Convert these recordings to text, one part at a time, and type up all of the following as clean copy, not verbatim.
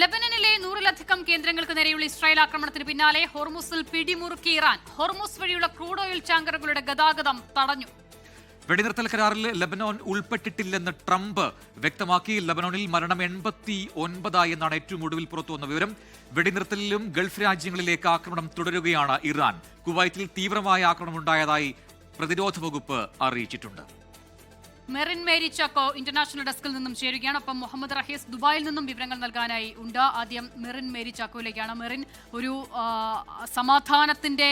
ലെബനനിലെ 100-ലധികം കേന്ദ്രങ്ങൾക്ക് നേരെയുള്ള ഇസ്രായേൽ ആക്രമണത്തിന് പിന്നാലെ ഹോർമുസിൽ പിടിമുറുക്കി ഇറാൻ. ഹോർമുസ് വഴിയുള്ള ക്രൂഡ് ഓയിൽ ടാങ്കറുകളുടെ ഗതാഗതം തടഞ്ഞു. വെടിനിർത്തൽ കരാറിൽ ലെബനോൻ ഉൾപ്പെട്ടിട്ടില്ലെന്ന് ട്രംപ് വ്യക്തമാക്കി. ലെബനോനിൽ മരണം 89 എന്നാണ് ഏറ്റവും ഒടുവിൽ പുറത്തുവന്ന വിവരം. വെടിനിർത്തലിലും ഗൾഫ് രാജ്യങ്ങളിലേക്ക് ആക്രമണം തുടരുകയാണ് ഇറാൻ. കുവൈറ്റിൽ തീവ്രമായ ആക്രമണം ഉണ്ടായതായി പ്രതിരോധ വകുപ്പ് അറിയിച്ചിട്ടുണ്ട്. മെറിൻ മേരി ചാക്കോ ഇന്റർനാഷണൽ ഡെസ്കിൽ നിന്നും ചേരുകയാണ്. ഒപ്പം മുഹമ്മദ് റഹീസ് ദുബായിൽ നിന്നും വിവരങ്ങൾ നൽകാനായി ഉണ്ട്. ആദ്യം മെറിൻ മേരി ചാക്കോയിലേക്കാണ്. മെറിൻ, ഒരു സമാധാനത്തിന്റെ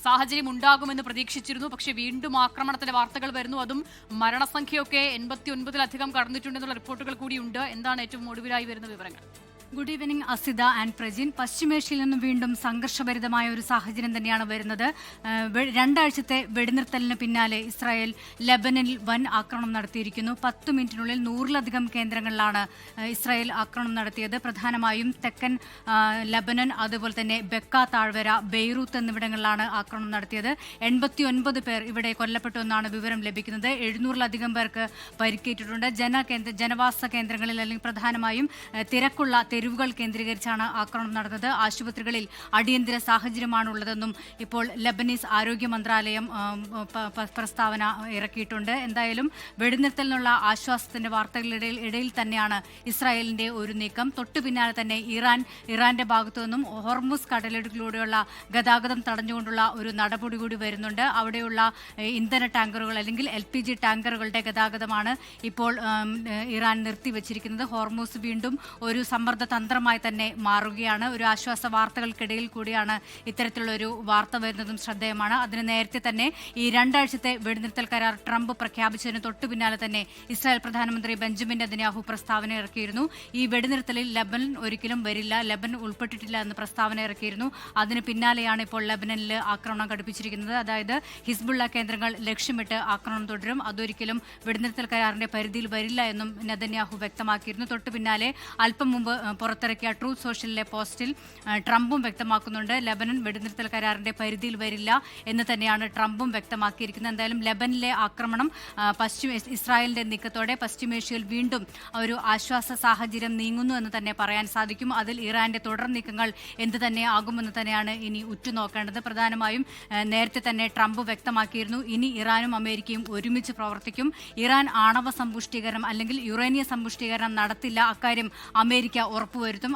സാഹചര്യം ഉണ്ടാകുമെന്ന് പ്രതീക്ഷിച്ചിരുന്നു, പക്ഷേ വീണ്ടും ആക്രമണത്തിന്റെ വാർത്തകൾ വരുന്നു. അതും മരണസംഖ്യയൊക്കെ 89-ലധികം കടന്നിട്ടുണ്ടെന്നുള്ള റിപ്പോർട്ടുകൾ കൂടിയുണ്ട്. എന്താണ് ഏറ്റവും ഒടുവിലായി വരുന്ന വിവരങ്ങൾ? Good evening Asitha and Prajin. പശ്ചിമേഷ്യയിൽ നിന്നും വീണ്ടും സംഘർഷഭരിതമായ ഒരു സാഹചര്യം തന്നെയാണ് വരുന്നത്. രണ്ടാഴ്ചത്തെ വെടിനിർത്തലിന് പിന്നാലെ ഇസ്രായേൽ ലെബനനിൽ വൻ ആക്രമണം നടത്തിയിരിക്കുന്നു. 10 മിനിറ്റിനുള്ളിൽ 100-ലധികം കേന്ദ്രങ്ങളിലാണ് ഇസ്രായേൽ ആക്രമണം നടത്തിയത്. പ്രധാനമായും തെക്കൻ ലെബനൻ, അതുപോലെ തന്നെ ബെക്ക താഴ്വര, ബെയ്റൂത്ത് എന്നിവിടങ്ങളിലാണ് ആക്രമണം നടത്തിയത്. 89 പേർ ഇവിടെ കൊല്ലപ്പെട്ടു എന്നാണ് വിവരം ലഭിക്കുന്നത്. 700-ലധികം പേർക്ക് പരിക്കേറ്റിട്ടുണ്ട്. ജനവാസ കേന്ദ്രങ്ങളിൽ അല്ലെങ്കിൽ പ്രധാനമായും തിരക്കുള്ള തെരുവുകൾ കേന്ദ്രീകരിച്ചാണ് ആക്രമണം നടന്നത്. ആശുപത്രികളിൽ അടിയന്തര സാഹചര്യമാണുള്ളതെന്നും ഇപ്പോൾ ലെബനീസ് ആരോഗ്യ മന്ത്രാലയം പ്രസ്താവന ഇറക്കിയിട്ടുണ്ട്. എന്തായാലും വെടിനിർത്തലിനുള്ള ആശ്വാസത്തിന്റെ വാർത്തകളുടെ ഇടയിൽ തന്നെയാണ് ഇസ്രായേലിന്റെ ഒരു നീക്കം. തൊട്ടു പിന്നാലെ തന്നെ ഇറാന്റെ ഭാഗത്തു നിന്നും ഹോർമുസ് കടലിടുക്കിലൂടെയുള്ള ഗതാഗതം തടഞ്ഞുകൊണ്ടുള്ള ഒരു നടപടി കൂടി വരുന്നുണ്ട്. അവിടെയുള്ള ഇന്ധന ടാങ്കറുകൾ അല്ലെങ്കിൽ LPG ടാങ്കറുകളുടെ ഗതാഗതമാണ് ഇപ്പോൾ ഇറാൻ നിർത്തിവച്ചിരിക്കുന്നത്. ഹോർമുസ് വീണ്ടും ഒരു സമ്മർദ്ദ തന്ത്രമായി തന്നെ മാറുകയാണ്. ഒരു ആശ്വാസ വാർത്തകൾക്കിടയിൽ കൂടിയാണ് ഇത്തരത്തിലുള്ള ഒരു വാർത്ത വരുന്നതും ശ്രദ്ധേയമാണ്. അതിന് നേരത്തെ തന്നെ ഈ രണ്ടാഴ്ചത്തെ വെടിനിർത്തൽ കരാർ ട്രംപ് പ്രഖ്യാപിച്ചതിന് തൊട്ടു പിന്നാലെ തന്നെ ഇസ്രായേൽ പ്രധാനമന്ത്രി ബെഞ്ചമിൻ നെതന്യാഹു പ്രസ്താവന ഇറക്കിയിരുന്നു. ഈ വെടിനിർത്തലിൽ ലെബനൻ ഒരിക്കലും വരില്ല, ലെബനൻ ഉൾപ്പെട്ടിട്ടില്ല എന്ന് പ്രസ്താവന ഇറക്കിയിരുന്നു. അതിന് പിന്നാലെയാണ് ഇപ്പോൾ ലെബനനിൽ ആക്രമണം ഘടിപ്പിച്ചിരിക്കുന്നത്. അതായത് ഹിസ്ബുള്ള കേന്ദ്രങ്ങൾ ലക്ഷ്യമിട്ട് ആക്രമണം തുടരും. അതൊരിക്കലും വെടിനിർത്തൽ കരാറിന്റെ പരിധിയിൽ വരില്ല എന്നും നെതന്യാഹു വ്യക്തമാക്കിയിരുന്നു. തൊട്ടു പിന്നാലെ അല്പം മുമ്പ് പുറത്തിറക്കിയ ട്രൂത്ത് സോഷ്യലിലെ പോസ്റ്റിൽ ട്രംപും വ്യക്തമാക്കുന്നുണ്ട് ലെബനൻ വെടിനിർത്തൽ കരാറിന്റെ പരിധിയിൽ വരില്ല എന്ന് തന്നെയാണ് ട്രംപും വ്യക്തമാക്കിയിരിക്കുന്നത്. എന്തായാലും ലെബനിലെ ആക്രമണം ഇസ്രായേലിന്റെ നീക്കത്തോടെ പശ്ചിമേഷ്യയിൽ വീണ്ടും ഒരു ആശ്വാസ സാഹചര്യം നീങ്ങുന്നു എന്ന് തന്നെ പറയാൻ സാധിക്കും. അതിൽ ഇറാന്റെ തുടർ നീക്കങ്ങൾ എന്ത് തന്നെ ആകുമെന്ന് തന്നെയാണ് ഇനി ഉറ്റുനോക്കേണ്ടത്. പ്രധാനമായും നേരത്തെ തന്നെ ട്രംപ് വ്യക്തമാക്കിയിരുന്നു, ഇനി ഇറാനും അമേരിക്കയും ഒരുമിച്ച് പ്രവർത്തിക്കും. ഇറാൻ ആണവ സമ്പുഷ്ടീകരണം അല്ലെങ്കിൽ യുറേനിയ സമ്പുഷ്ടീകരണം നടത്തില്ല, അക്കാര്യം അമേരിക്ക ഉറപ്പുവരുത്തും.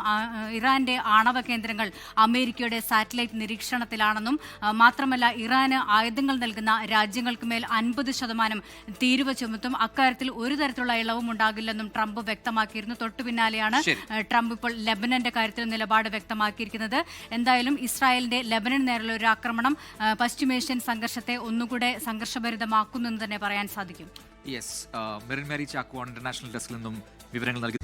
ഇറാന്റെ ആണവ കേന്ദ്രങ്ങൾ അമേരിക്കയുടെ സാറ്റലൈറ്റ് നിരീക്ഷണത്തിലാണെന്നും മാത്രമല്ല ഇറാന് ആയുധങ്ങൾ നൽകുന്ന രാജ്യങ്ങൾക്ക് മേൽ 50% തീരുവ ചുമത്തും. അക്കാര്യത്തിൽ ഒരു തരത്തിലുള്ള ഇളവും ഉണ്ടാകില്ലെന്നും ട്രംപ് വ്യക്തമാക്കിയിരുന്നു. തൊട്ടു പിന്നാലെയാണ് ട്രംപ് ഇപ്പോൾ ലെബനന്റെ കാര്യത്തിൽ നിലപാട് വ്യക്തമാക്കിയിരിക്കുന്നത്. എന്തായാലും ഇസ്രായേലിന്റെ ലെബനൻ നേരെയുള്ള ഒരു ആക്രമണം പശ്ചിമേഷ്യൻ സംഘർഷത്തെ ഒന്നുകൂടെ സംഘർഷഭരിതമാക്കുന്നു എന്ന് തന്നെ പറയാൻ സാധിക്കും. മെറിൻ മേരി ചാക്കോ ഇന്റർനാഷണൽ ഡെസ്കിൽ നിന്നും വിവരങ്ങൾ നൽകി.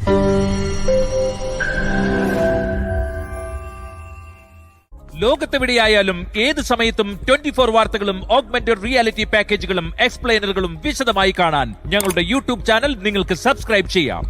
ലോകത്തെവിടെയായാലും ഏത് സമയത്തും 24 വാർത്തകളും ഓഗ്മെന്റഡ് റിയാലിറ്റി പാക്കേജുകളും എക്സ്പ്ലെയിനറുകളും വിശദമായി കാണാൻ ഞങ്ങളുടെ YouTube ചാനൽ നിങ്ങൾക്ക് സബ്സ്ക്രൈബ് ചെയ്യാം.